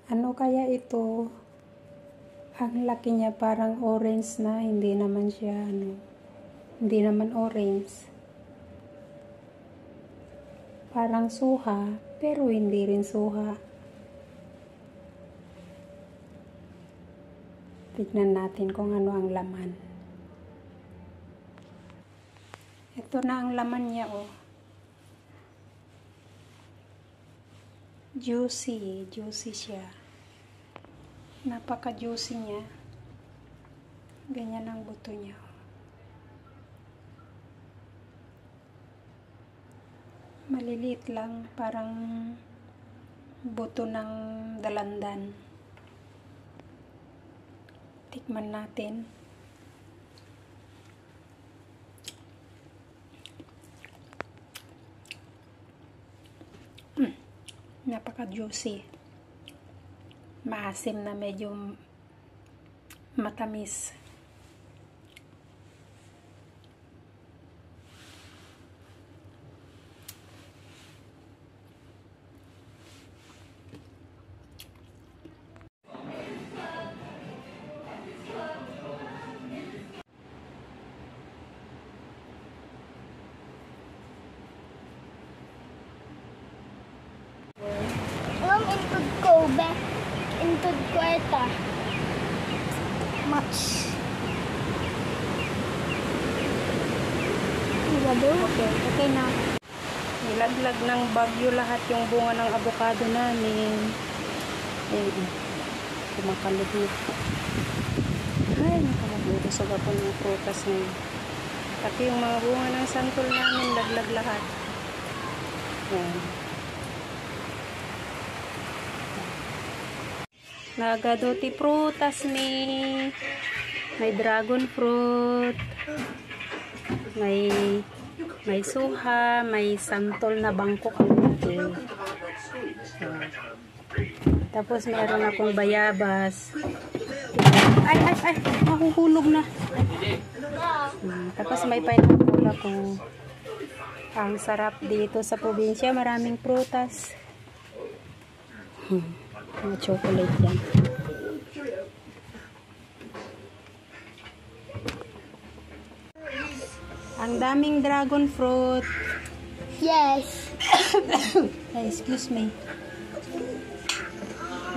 Ano kaya ito? Ang laki niya parang orange na, hindi naman siya hindi naman orange. Parang suha, pero hindi rin suha. Tignan natin kung ano ang laman. Ito na ang laman niya, oh. Juicy siya. Napaka-juicy niya. Ganyan ang buto niya. Maliliit lang, parang buto ng dalandan. Tikman natin. Napaka-juicy. Maasim na medyo matamis. Into Kobe, into Quetta. Much. Okay na. Nilaglag ng bagyo lahat yung bunga ng avocado namin. Kumakalubog. Ay, nakalubog. So, kapag ng prutas ngayon. Pati yung mga bunga ng santol namin, laglag lahat. Ayan. Nagadoti prutas ni. May dragon fruit. May suha, may santol na bangkok ang laki. Tapos meron akong bayabas. Ay, mahuhulog na. Tapos may pineapple ako. Ang sarap dito sa probinsya, maraming prutas. Mga chocolate yan. Ang daming dragon fruit. Yes. Ay, excuse me.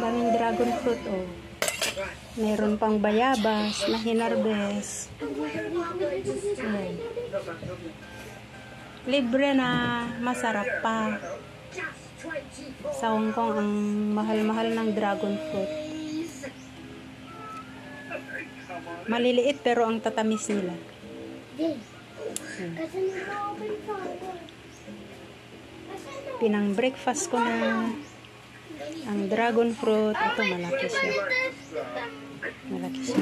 Daming dragon fruit, oh. Meron pang bayabas na hinarbes. Libre na, masarap pa. Sa Hong Kong, ang mahal-mahal ng dragon fruit. Maliliit pero ang tatamis nila. Pinang breakfast ko na ang dragon fruit. Ito, malaki siya. Malaki siya.